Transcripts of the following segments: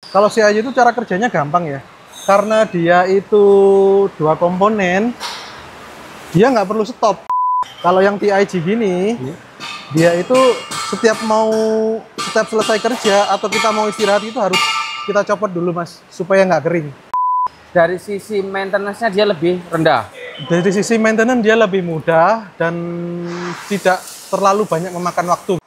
Kalau CIJ itu cara kerjanya gampang ya, karena dia itu dua komponen, dia nggak perlu stop. Kalau yang TIG gini, dia itu setiap selesai kerja atau kita mau istirahat itu harus kita copot dulu mas, supaya nggak kering. Dari sisi maintenance-nya dia lebih rendah. Dari sisi maintenance dia lebih mudah dan tidak terlalu banyak memakan waktu.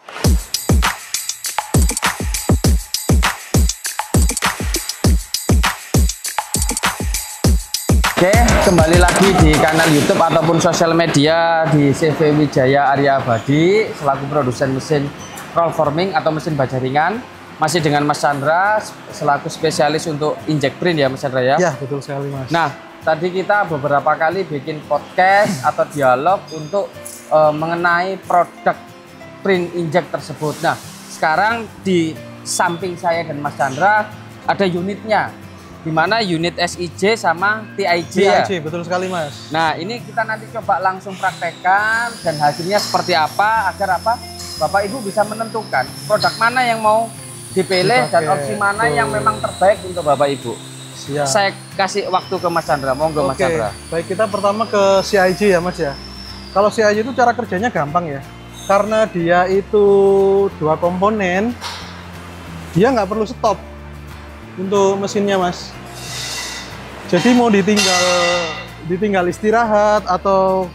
Oke, kembali lagi di kanal YouTube ataupun sosial media di CV Wijaya Arya Abadi selaku produsen mesin roll forming atau mesin baja ringan. Masih dengan Mas Chandra selaku spesialis untuk inject print ya Mas Chandra ya? Ya, betul sekali Mas. Nah, tadi kita beberapa kali bikin podcast atau dialog untuk mengenai produk print inject tersebut. Nah, sekarang di samping saya dan Mas Chandra ada unitnya, di mana unit SIJ sama TIJ ya? TIJ, betul sekali Mas. Nah, ini kita nanti coba langsung praktekkan dan hasilnya seperti apa agar apa? Bapak Ibu bisa menentukan produk mana yang mau dipilih dan opsi mana yang memang terbaik untuk Bapak Ibu. Siap. Saya kasih waktu ke Mas Chandra, monggo Mas Chandra. Baik, kita pertama ke CIJ ya Mas ya. Kalau CIJ itu cara kerjanya gampang ya, karena dia itu dua komponen, dia nggak perlu stop untuk mesinnya Mas. Jadi mau ditinggal istirahat atau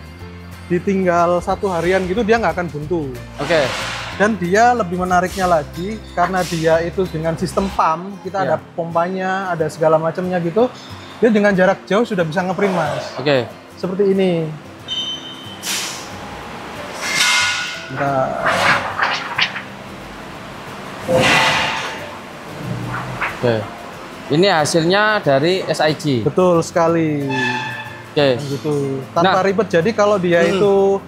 ditinggal satu harian gitu, dia nggak akan buntu. Oke. Dan dia lebih menariknya lagi karena dia itu dengan sistem pump, kita ada pompanya, ada segala macamnya gitu. Dia dengan jarak jauh sudah bisa ngeprint Mas. Oke. Seperti ini. Nah. Oke. Ini hasilnya dari SIJ. Betul sekali. Oke. Gitu. Tanpa ribet. Jadi kalau dia itu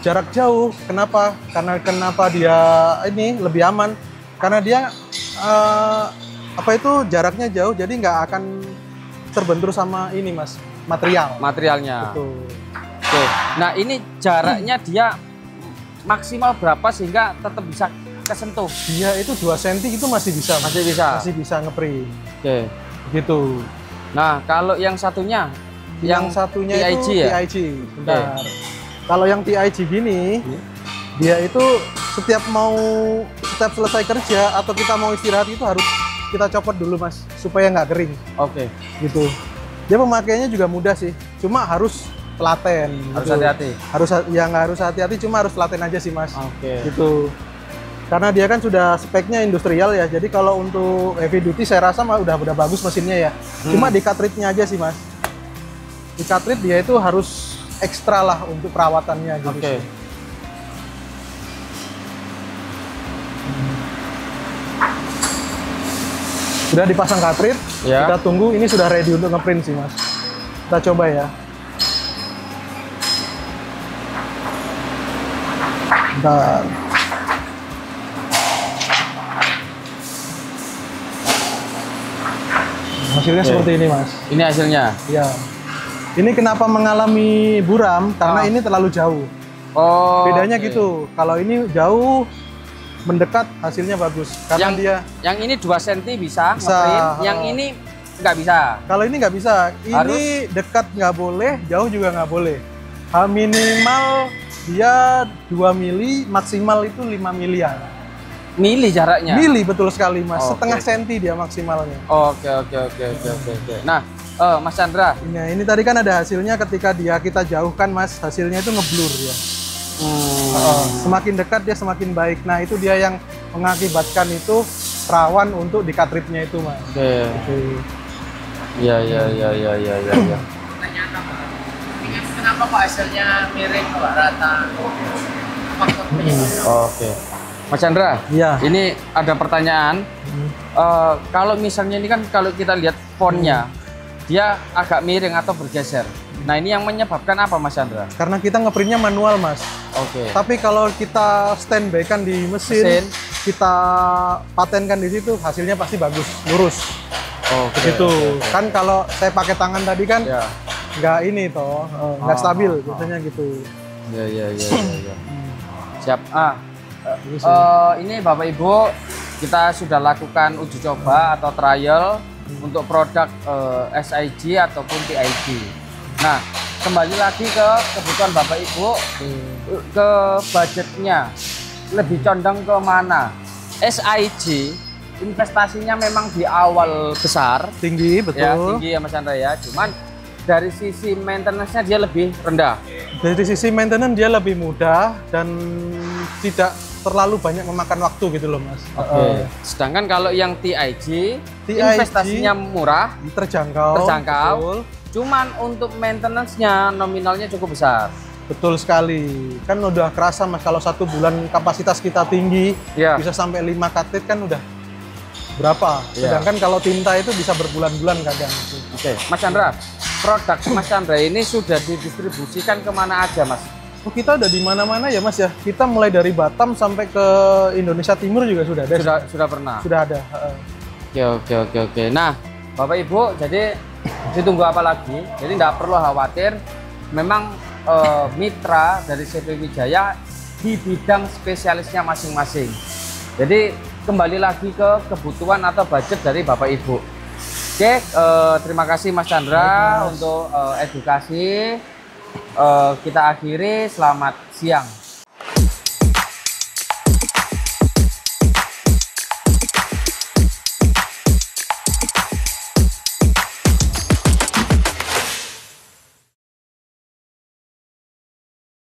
jarak jauh, kenapa? Kenapa dia ini lebih aman? Karena dia jaraknya jauh, jadi nggak akan terbentur sama ini Mas, materialnya. Betul. Oke. Nah, ini jaraknya dia maksimal berapa sehingga tetap bisa kesentuh? Dia itu 2 cm itu masih bisa. Masih bisa ngeprint. Oke. Gitu. Nah, kalau yang satunya yang satunya TIG itu ya? TIG. Bentar. Kalau yang TIG gini, dia itu setiap selesai kerja atau kita mau istirahat itu harus kita copot dulu Mas, supaya nggak kering. Oke. Gitu. Dia pemakaiannya juga mudah sih, cuma harus telaten. Harus gitu. hati-hati. Nggak harus hati-hati, cuma harus telaten aja sih Mas. Oke. Gitu. Karena dia kan sudah speknya industrial ya, jadi kalau untuk heavy duty saya rasa udah bagus mesinnya ya. Cuma di cartridge-nya aja sih Mas. Di cartridge dia itu harus ekstra lah untuk perawatannya gitu. Oke. Sudah dipasang cartridge, ya. Kita tunggu, ini sudah ready untuk ngeprint sih Mas. Kita coba ya. Bentar. Hasilnya seperti ini Mas. Ini hasilnya? Iya. Ini kenapa mengalami buram? Karena ini terlalu jauh. Oh. Bedanya gitu. Kalau ini jauh, mendekat hasilnya bagus. Karena yang ini 2 cm bisa ngeprint, yang ini nggak bisa. Kalau ini nggak bisa. Ini dekat nggak boleh, jauh juga nggak boleh. Minimal dia 2 mili, maksimal itu 5 milian. Mili jaraknya? Mili, betul sekali Mas. Setengah senti dia maksimalnya. Oke. Nah, Mas Chandra. Ini tadi kan ada hasilnya ketika kita jauhkan Mas, hasilnya itu ngeblur ya. Semakin dekat dia semakin baik. Nah, itu dia yang mengakibatkan itu rawan untuk di cartridge-nya itu Mas. Oke. Iya. Kenapa kok hasilnya miring kok rata? Oke. Mas Chandra, ini ada pertanyaan. Kalau misalnya ini kan kalau kita lihat fontnya, dia agak miring atau bergeser. Nah, ini yang menyebabkan apa Mas Chandra? Karena kita ngeprintnya manual Mas. Oke. Tapi kalau kita standby kan di mesin, kita patenkan di situ, hasilnya pasti bagus, lurus. Begitu. Kan kalau saya pakai tangan tadi kan nggak ini toh, nggak stabil, biasanya gitu. Iya. Siap. Ini Bapak Ibu kita sudah lakukan uji coba atau trial untuk produk SIG ataupun TIG. Nah, kembali lagi ke kebutuhan Bapak Ibu, ke budgetnya lebih condong ke mana? SIG investasinya memang di awal besar, Tinggi, betul. ya tinggi ya Mas Chandra ya. Cuman dari sisi maintenance-nya dia lebih rendah. Dari sisi maintenance dia lebih mudah dan tidak terlalu banyak memakan waktu gitu loh Mas. Oke. Sedangkan kalau yang TIG investasinya murah, terjangkau. betul. Cuman untuk maintenance-nya nominalnya cukup besar. Betul sekali. Kan udah kerasa Mas kalau 1 bulan kapasitas kita tinggi, Ya. bisa sampai 5 katit kan udah berapa? Ya. Sedangkan kalau tinta itu bisa berbulan-bulan kadang. Oke, Mas Chandra, produk Mas Chandra ini sudah didistribusikan kemana aja Mas? Oh, kita udah di mana-mana ya Mas ya. Kita mulai dari Batam sampai ke Indonesia Timur juga sudah ada. Sudah pernah. Sudah ada. Oke. Nah, Bapak Ibu, jadi ditunggu apa lagi? Jadi tidak perlu khawatir. Memang mitra dari CV Wijaya di bidang spesialisnya masing-masing. Jadi kembali lagi ke kebutuhan atau budget dari Bapak Ibu. Oke, terima kasih Mas Chandra untuk edukasi. Kita akhiri, selamat siang.